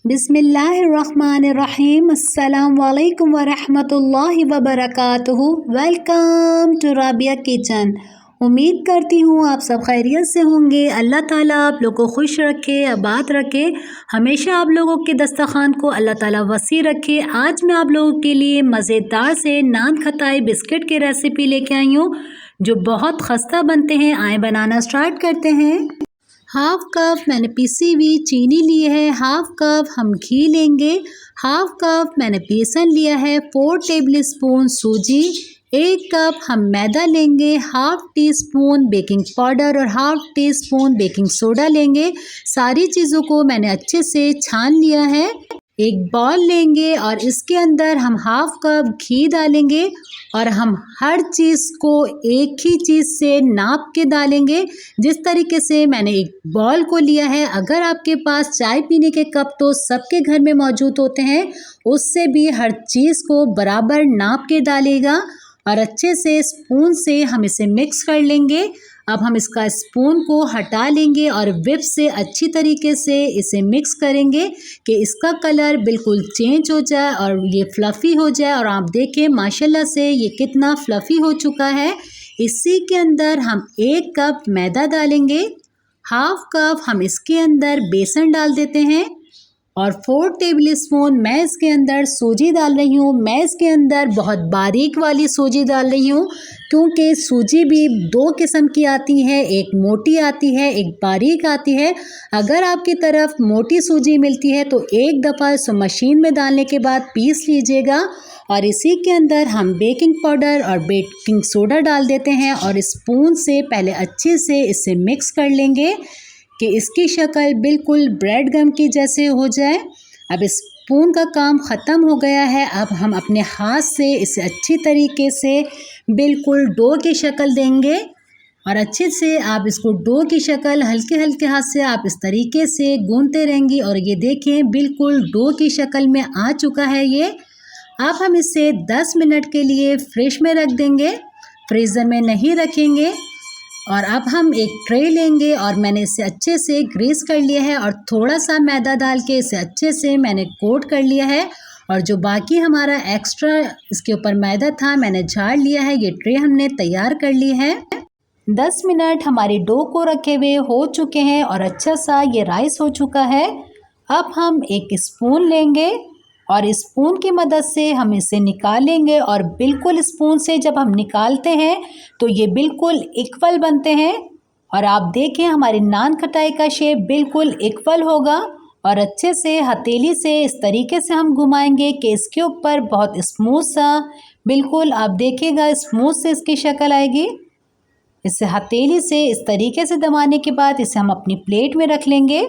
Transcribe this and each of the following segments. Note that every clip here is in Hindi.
बिस्मिल्लाहिर्रहमानिर्रहीम। अस्सलाम वालेकुम वरहमतुल्लाहि वबरकातुहू। Welcome to Rabia kitchen. उम्मीद करती हूँ आप सब खैरियत से होंगे। अल्लाह ताला आप लोग को खुश रखे, आबाद रखे, हमेशा आप लोगों के दस्तरखान को अल्लाह ताला वसी रखे। आज मैं आप लोगों के लिए मज़ेदार से नान खटाई बिस्किट की रेसिपी लेके आई हूँ जो बहुत खस्ता बनते हैं। आए बनाना स्टार्ट करते हैं। हाफ कप मैंने पिसी हुई चीनी ली है, हाफ कप हम घी लेंगे, हाफ कप मैंने बेसन लिया है, 4 टेबलस्पून सूजी, 1 कप हम मैदा लेंगे, half teaspoon baking powder और half teaspoon baking soda लेंगे। सारी चीज़ों को मैंने अच्छे से छान लिया है। एक बाउल लेंगे और इसके अंदर हम हाफ कप घी डालेंगे और हम हर चीज़ को एक ही चीज़ से नाप के डालेंगे। जिस तरीके से मैंने एक बाउल को लिया है, अगर आपके पास चाय पीने के कप तो सबके घर में मौजूद होते हैं, उससे भी हर चीज़ को बराबर नाप के डालेगा और अच्छे से स्पून से हम इसे मिक्स कर लेंगे। अब हम इसका स्पून को हटा लेंगे और विप से अच्छी तरीके से इसे मिक्स करेंगे कि इसका कलर बिल्कुल चेंज हो जाए और ये फ्लफ़ी हो जाए। और आप देखें माशाल्लाह से ये कितना फ्लफ़ी हो चुका है। इसी के अंदर हम 1 कप मैदा डालेंगे, हाफ कप हम इसके अंदर बेसन डाल देते हैं और 4 टेबलस्पून मैं इसके अंदर सूजी डाल रही हूँ। मैं इसके अंदर बहुत बारीक वाली सूजी डाल रही हूँ क्योंकि सूजी भी 2 किस्म की आती है, एक मोटी आती है, एक बारीक आती है। अगर आपकी तरफ मोटी सूजी मिलती है तो एक दफ़ा इसे मशीन में डालने के बाद पीस लीजिएगा और इसी के अंदर हम बेकिंग पाउडर और बेकिंग सोडा डाल देते हैं और स्पून से पहले अच्छे से इसे मिक्स कर लेंगे कि इसकी शक्ल बिल्कुल ब्रेड गम की जैसे हो जाए। अब स्पून का काम ख़त्म हो गया है। अब हम अपने हाथ से इसे अच्छी तरीके से बिल्कुल डो की शक्ल देंगे और अच्छे से आप इसको डो की शक्ल हल्के हल्के हाथ से आप इस तरीके से गूंथते रहेंगी और ये देखें बिल्कुल डो की शक्ल में आ चुका है ये। अब हम इसे 10 मिनट के लिए फ्रिज में रख देंगे, फ्रीज़र में नहीं रखेंगे। और अब हम एक ट्रे लेंगे और मैंने इसे अच्छे से ग्रीस कर लिया है और थोड़ा सा मैदा डाल के इसे अच्छे से मैंने कोट कर लिया है और जो बाकी हमारा एक्स्ट्रा इसके ऊपर मैदा था मैंने झाड़ लिया है। ये ट्रे हमने तैयार कर ली है। 10 मिनट हमारी डो को रखे हुए हो चुके हैं और अच्छा सा ये राइस हो चुका है। अब हम एक स्पून लेंगे और स्पून की मदद से हम इसे निकालेंगे और बिल्कुल स्पून से जब हम निकालते हैं तो ये बिल्कुल इक्वल बनते हैं और आप देखें हमारी नान खटाई का शेप बिल्कुल इक्वल होगा और अच्छे से हथेली से इस तरीके से हम घुमाएंगे कि इसके ऊपर बहुत स्मूथ सा बिल्कुल आप देखिएगा स्मूथ से इसकी शक्ल आएगी। इसे हथेली से इस तरीके से दबाने के बाद इसे हम अपनी प्लेट में रख लेंगे।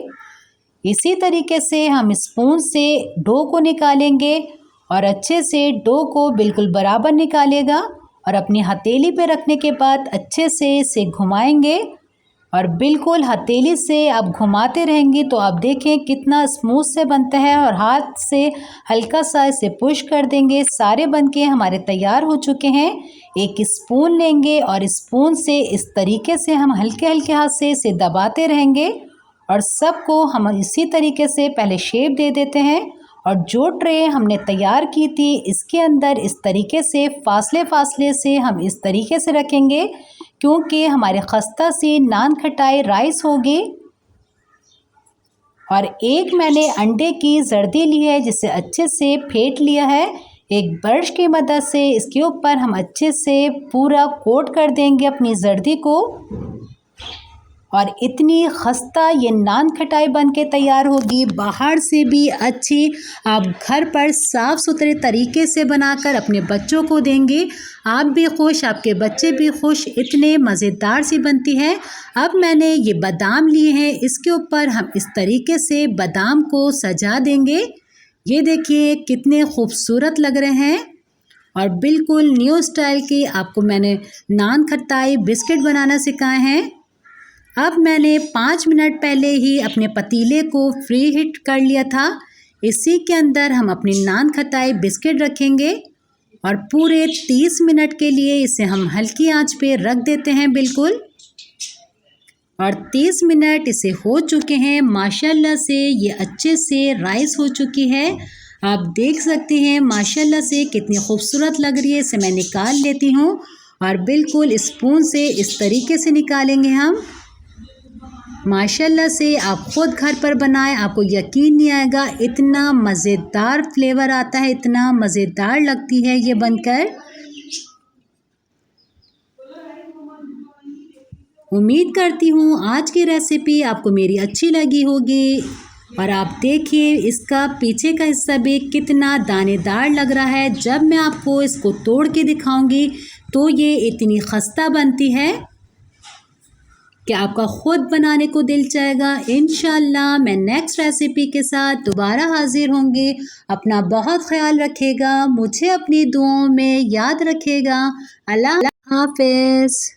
इसी तरीके से हम स्पून से डो को निकालेंगे और अच्छे से डो को बिल्कुल बराबर निकालेगा और अपनी हथेली पे रखने के बाद अच्छे से इसे घुमाएंगे और बिल्कुल हथेली से आप घुमाते रहेंगे तो आप देखें कितना स्मूथ से बनता है और हाथ से हल्का सा इसे पुश कर देंगे। सारे बनके हमारे तैयार हो चुके हैं। एक स्पून लेंगे और स्पून से इस तरीके से हम हल्के हल्के हाथ से इसे दबाते रहेंगे और सबको हम इसी तरीके से पहले शेप दे देते हैं और जो ट्रे हमने तैयार की थी इसके अंदर इस तरीके से फासले से हम इस तरीके से रखेंगे क्योंकि हमारे खस्ता सी नान खटाई राइस होगी। और एक मैंने अंडे की जर्दी ली है जिसे अच्छे से फेंट लिया है। एक ब्रश की मदद से इसके ऊपर हम अच्छे से पूरा कोट कर देंगे अपनी जर्दी को और इतनी खस्ता ये नान खटाई बन के तैयार होगी। बाहर से भी अच्छी, आप घर पर साफ़ सुथरे तरीके से बनाकर अपने बच्चों को देंगे, आप भी खुश, आपके बच्चे भी खुश। इतने मज़ेदार सी बनती है। अब मैंने ये बादाम लिए हैं, इसके ऊपर हम इस तरीके से बादाम को सजा देंगे। ये देखिए कितने खूबसूरत लग रहे हैं और बिल्कुल न्यू स्टाइल की आपको मैंने नान खटाई बिस्किट बनाना सिखाए हैं। अब मैंने 5 मिनट पहले ही अपने पतीले को फ्री हीट कर लिया था। इसी के अंदर हम अपनी नान खटाई बिस्किट रखेंगे और पूरे 30 मिनट के लिए इसे हम हल्की आंच पे रख देते हैं बिल्कुल। और 30 मिनट इसे हो चुके हैं। माशाल्लाह से ये अच्छे से राइस हो चुकी है। आप देख सकते हैं माशाल्लाह से कितनी खूबसूरत लग रही है। इसे मैं निकाल लेती हूँ और बिल्कुल स्पून से इस तरीके से निकालेंगे हम। माशाल्लाह से आप ख़ुद घर पर बनाएं, आपको यकीन नहीं आएगा, इतना मज़ेदार फ्लेवर आता है, इतना मज़ेदार लगती है ये बनकर। उम्मीद करती हूँ आज की रेसिपी आपको मेरी अच्छी लगी होगी। और आप देखिए इसका पीछे का हिस्सा भी कितना दानेदार लग रहा है। जब मैं आपको इसको तोड़ के दिखाऊंगी तो ये इतनी खस्ता बनती है कि आपका ख़ुद बनाने को दिल चाहेगा। इंशाल्लाह मैं नेक्स्ट रेसिपी के साथ दोबारा हाजिर होंगी। अपना बहुत ख्याल रखिएगा, मुझे अपनी दुआओं में याद रखिएगा। अल्लाह हाफ़िज़।